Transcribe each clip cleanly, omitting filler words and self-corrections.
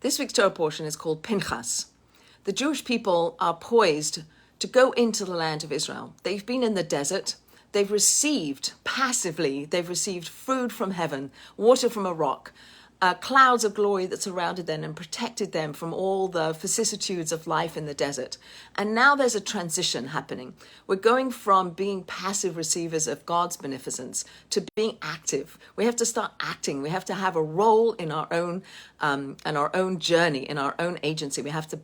This week's Torah portion is called Pinchus. The Jewish people are poised to go into the land of Israel. They've been in the desert. They've received food from heaven, water from a rock, clouds of glory that surrounded them and protected them from all the vicissitudes of life in the desert. And now there's a transition happening. We're going from being passive receivers of God's beneficence to being active. We have to start acting. We have to have a role in our own journey, in our own agency. We have to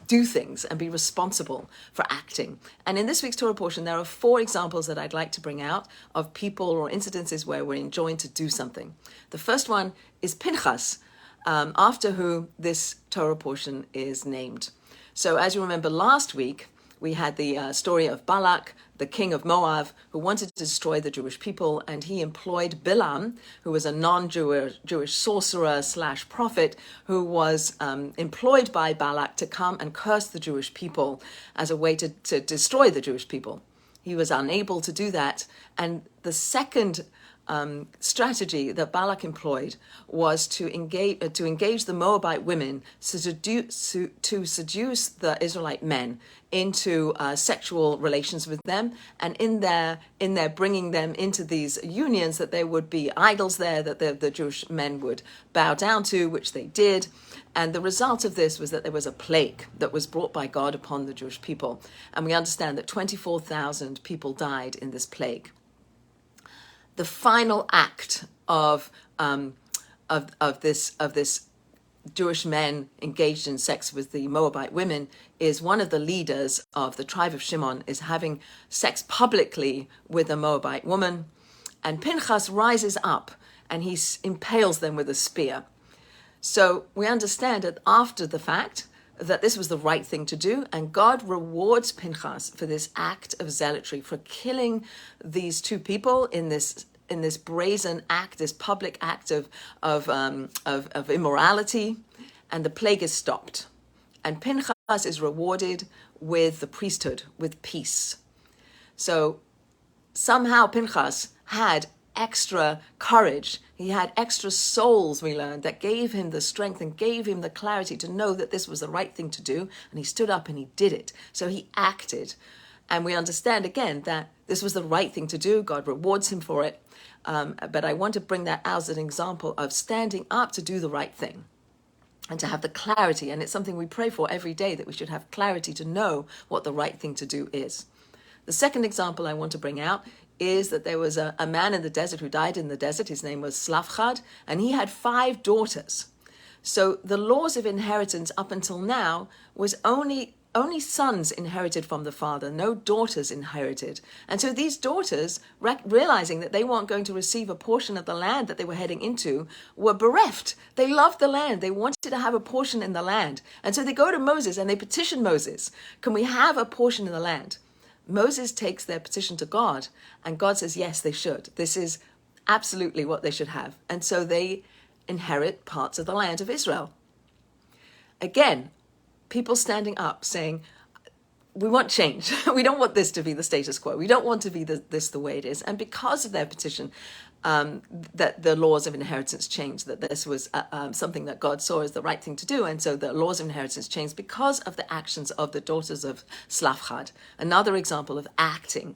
do things and be responsible for acting. And in this week's Torah portion, there are 4 examples that I'd like to bring out of people or incidences where we're enjoined to do something. The first one is Pinchus, after who this Torah portion is named. So as you remember last week, we had the story of Balak, the king of Moab, who wanted to destroy the Jewish people, and he employed Bilam, who was a non-Jewish sorcerer / prophet, who was employed by Balak to come and curse the Jewish people as a way to destroy the Jewish people. He was unable to do that, and the second strategy that Balak employed was to engage the Moabite women to seduce the Israelite men into sexual relations with them, and in their bringing them into these unions, that there would be idols there that the Jewish men would bow down to, which they did. And the result of this was that there was a plague that was brought by God upon the Jewish people, and we understand that 24,000 people died in this plague. The final act of this Jewish men engaged in sex with the Moabite women is one of the leaders of the tribe of Shimon is having sex publicly with a Moabite woman, and Pinchus rises up and he impales them with a spear. So we understand that after the fact that this was the right thing to do, and God rewards Pinchus for this act of zealotry, for killing these 2 people in this brazen act, this public act of immorality, and the plague is stopped. And Pinchus is rewarded with the priesthood, with peace. So somehow Pinchus had extra courage. He had extra souls, we learned, that gave him the strength and gave him the clarity to know that this was the right thing to do. And he stood up and he did it. So he acted. And we understand again that this was the right thing to do. God rewards him for it. But I want to bring that out as an example of standing up to do the right thing and to have the clarity. And it's something we pray for every day, that we should have clarity to know what the right thing to do is. The second example I want to bring out is that there was a man in the desert who died in the desert. His name was Slavchad, and he had 5 daughters. So the laws of inheritance up until now was only sons inherited from the father, no daughters inherited. And so these daughters, realizing that they weren't going to receive a portion of the land that they were heading into, were bereft. They loved the land. They wanted to have a portion in the land. And so they go to Moses and they petition Moses, can we have a portion in the land? Moses takes their petition to God, and God says, yes, they should. This is absolutely what they should have. And so they inherit parts of the land of Israel. Again, people standing up saying, we want change. We don't want this to be the status quo. We don't want to be this the way it is. And because of their petition, that the laws of inheritance changed, that this was something that God saw as the right thing to do. And so the laws of inheritance changed because of the actions of the daughters of Slavchad. Another example of acting.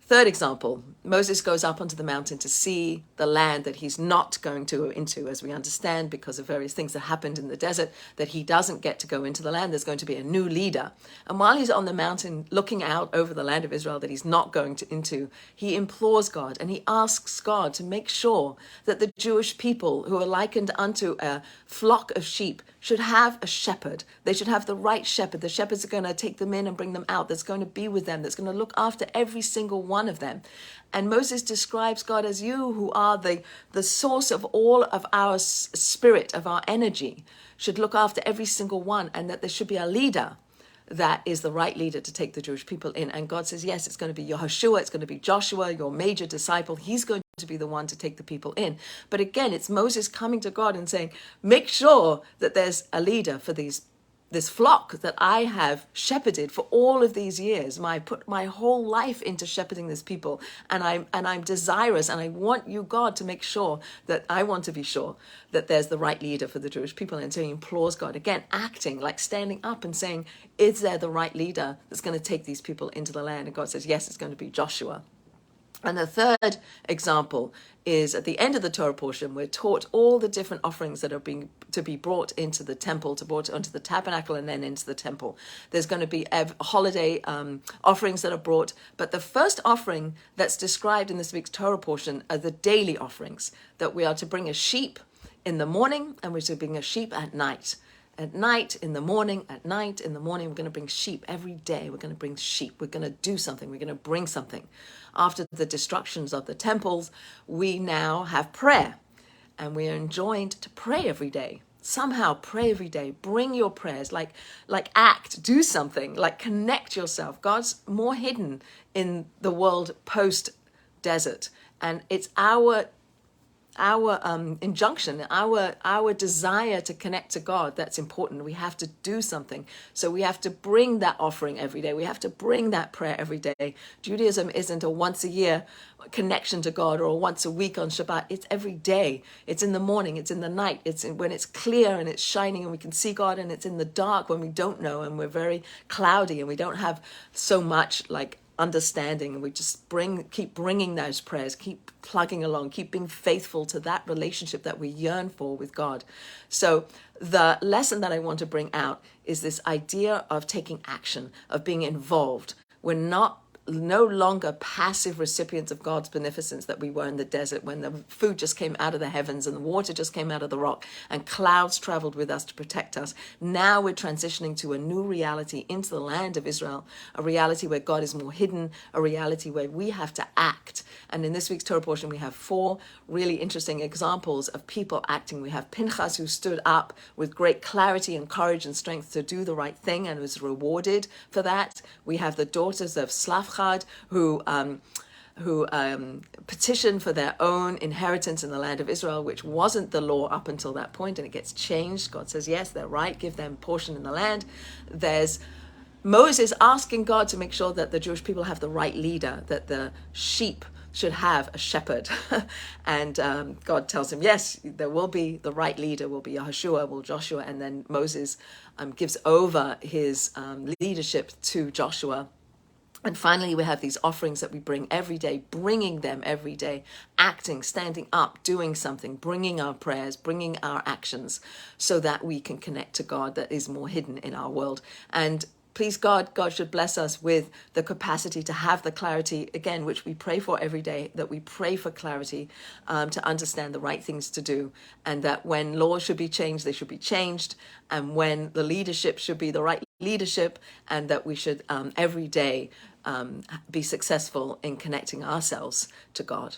Third example, Moses goes up onto the mountain to see the land that he's not going to go into, as we understand, because of various things that happened in the desert, that he doesn't get to go into the land. There's going to be a new leader. And while he's on the mountain looking out over the land of Israel that he's not going into, he implores God and he asks God to make sure that the Jewish people, who are likened unto a flock of sheep, should have a shepherd. They should have the right shepherd. The shepherds are going to take them in and bring them out. That's going to be with them. That's going to look after every single one of them. And Moses describes God as, you who are the source of all of our spirit, of our energy, should look after every single one, and that there should be a leader that is the right leader to take the Jewish people in. And God says, yes, it's going to be Yehoshua, it's going to be Joshua, your major disciple. He's going to be the one to take the people in. But again, it's Moses coming to God and saying, make sure that there's a leader for these this flock that I have shepherded for all of these years. I put my whole life into shepherding this people, and I'm desirous, and I want you, God, to make sure that I want to be sure that there's the right leader for the Jewish people. And so he implores God, again, acting, like standing up and saying, is there the right leader that's going to take these people into the land? And God says, yes, it's going to be Joshua. And the third example is at the end of the Torah portion, we're taught all the different offerings that are being to be brought into the temple, to brought onto the tabernacle and then into the temple. There's going to be holiday offerings that are brought, but the first offering that's described in this week's Torah portion are the daily offerings, that we are to bring a sheep in the morning and we're to bring a sheep at night. At night, in the morning, at night, in the morning, we're going to bring sheep every day. We're going to bring sheep. We're going to do something. We're going to bring something. After the destructions of the temples, we now have prayer, and we are enjoined to pray every day. Somehow pray every day. Bring your prayers, like act, do something, like connect yourself. God's more hidden in the world post-desert, and it's our injunction, our desire to connect to God, that's important. We have to do something. So we have to bring that offering every day. We have to bring that prayer every day. Judaism isn't a once a year connection to God or a once a week on Shabbat. It's every day. It's in the morning. It's in the night. It's when it's clear and it's shining and we can see God, and it's in the dark when we don't know and we're very cloudy and we don't have so much like understanding, and we just keep bringing those prayers, keep plugging along, keep being faithful to that relationship that we yearn for with God. So the lesson that I want to bring out is this idea of taking action, of being involved. We're no longer passive recipients of God's beneficence that we were in the desert, when the food just came out of the heavens and the water just came out of the rock and clouds traveled with us to protect us. Now we're transitioning to a new reality into the land of Israel, a reality where God is more hidden, a reality where we have to act. And in this week's Torah portion, we have 4 really interesting examples of people acting. We have Pinchus, who stood up with great clarity and courage and strength to do the right thing and was rewarded for that. We have the daughters of Slavchad, who petitioned for their own inheritance in the land of Israel, which wasn't the law up until that point, and it gets changed. God says, yes, they're right, give them portion in the land. There's Moses asking God to make sure that the Jewish people have the right leader, that the sheep should have a shepherd. And God tells him, yes, there will be the right leader, will be Yahushua, will Joshua. And then Moses gives over his leadership to Joshua. And finally, we have these offerings that we bring every day, bringing them every day, acting, standing up, doing something, bringing our prayers, bringing our actions, so that we can connect to God that is more hidden in our world. And please God should bless us with the capacity to have the clarity, again, which we pray for every day, that we pray for clarity to understand the right things to do, and that when laws should be changed, they should be changed, and when the leadership should be the right leadership, and that we should every day be successful in connecting ourselves to God.